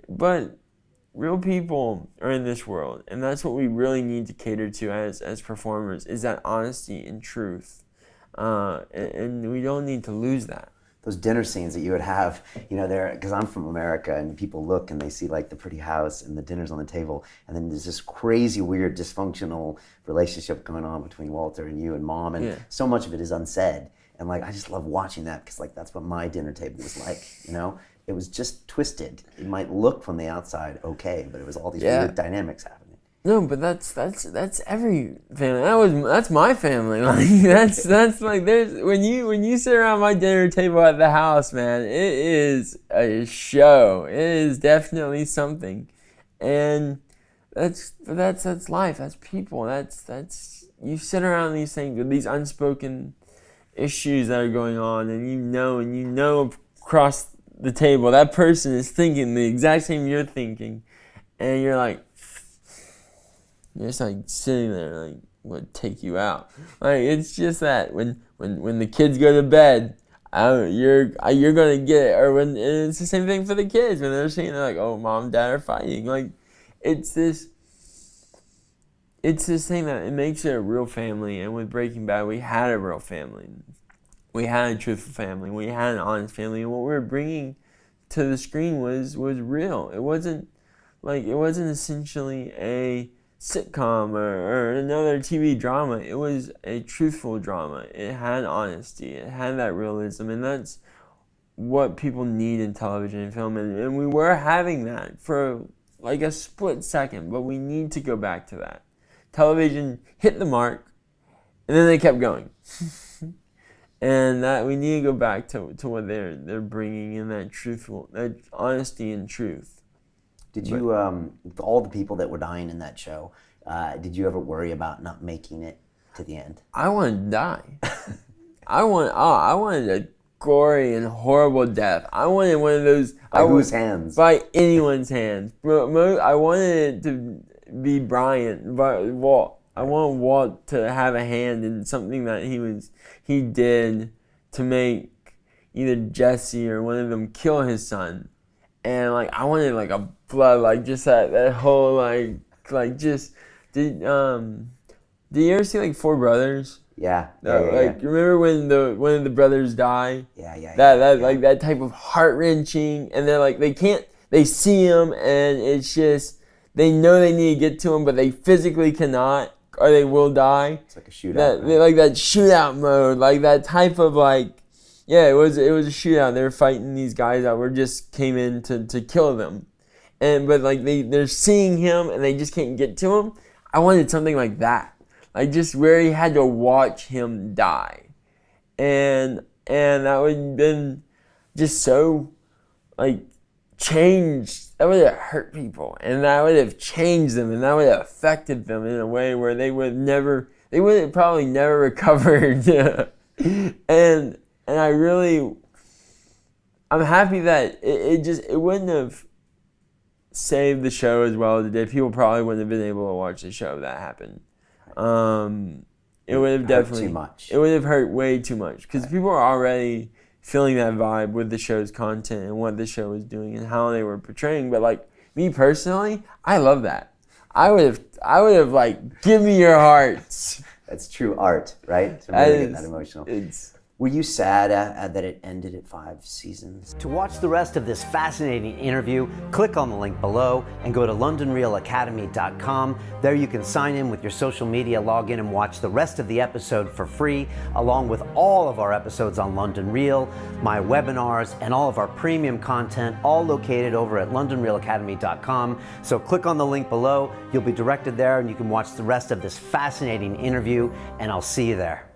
but real people are in this world, and that's what we really need to cater to as performers, is that honesty and truth. And we don't need to lose that. Those dinner scenes that you would have, there, because I'm from America, and people look and they see like the pretty house and the dinner's on the table, and then there's this crazy, weird, dysfunctional relationship going on between Walter and you and Mom, and so much of it is unsaid. And like, I just love watching that, because like that's what my dinner table was like, It was just twisted. It might look from the outside okay, but it was all these weird dynamics happening. No, but that's every family. That's my family. Like that's like, there's when you sit around my dinner table at the house, man, it is a show. It is definitely something, and that's life. That's people. That's you sit around these things, these unspoken issues that are going on, and you know across the table that person is thinking the exact same you're thinking, and you're just like sitting there like, what take you out? Like, it's just that when the kids go to bed, you're gonna get it. Or when it's the same thing for the kids when they're saying, like, oh, Mom and Dad are fighting. Like, it's this thing that it makes it a real family. And with Breaking Bad, we had a real family. We had a truthful family. We had an honest family. And what we were bringing to the screen was real. It wasn't essentially a sitcom or another TV drama. It was a truthful drama. It had honesty. It had that realism, and that's what people need in television and film. And we were having that for like a split second, but we need to go back to that. Television hit the mark, and then they kept going. And that we need to go back to what they're bringing in, that honesty and truth. Did you, all the people that were dying in that show, did you ever worry about not making it to the end? I wanted to die. I wanted a gory and horrible death. I wanted one of those. By whose hands? By anyone's hands. I wanted it to be Brian, Walt. I want Walt to have a hand in something that he did to make either Jesse or one of them kill his son. And like, I wanted like a blood, like just that whole like just did you ever see like Four Brothers? Yeah. Remember when one of the brothers die? Yeah. Like that type of heart wrenching, and they're like they see him, and it's just they know they need to get to him, but they physically cannot, or they will die. It's like a shootout. Like that shootout mode, like that type of like. Yeah, it was a shootout. They were fighting these guys that just came in to kill them, but like they're seeing him and they just can't get to him. I wanted something like that, like just where he had to watch him die, and that would have been just so like changed. That would have hurt people, and that would have changed them, and that would have affected them in a way where they would have probably never recovered, And I'm happy that it wouldn't have saved the show as well as it did. People probably wouldn't have been able to watch the show if that happened. It would have definitely hurt too much. It would have hurt way too much, because people are already feeling that vibe with the show's content and what the show was doing and how they were portraying. But like me personally, I love that. I would have like, give me your hearts. That's true art, right? To really get that emotional. Were you sad that it ended at 5 seasons? To watch the rest of this fascinating interview, click on the link below and go to LondonReelAcademy.com. There you can sign in with your social media, log in and watch the rest of the episode for free, along with all of our episodes on London Reel, my webinars, and all of our premium content, all located over at LondonReelAcademy.com. So click on the link below, you'll be directed there and you can watch the rest of this fascinating interview, and I'll see you there.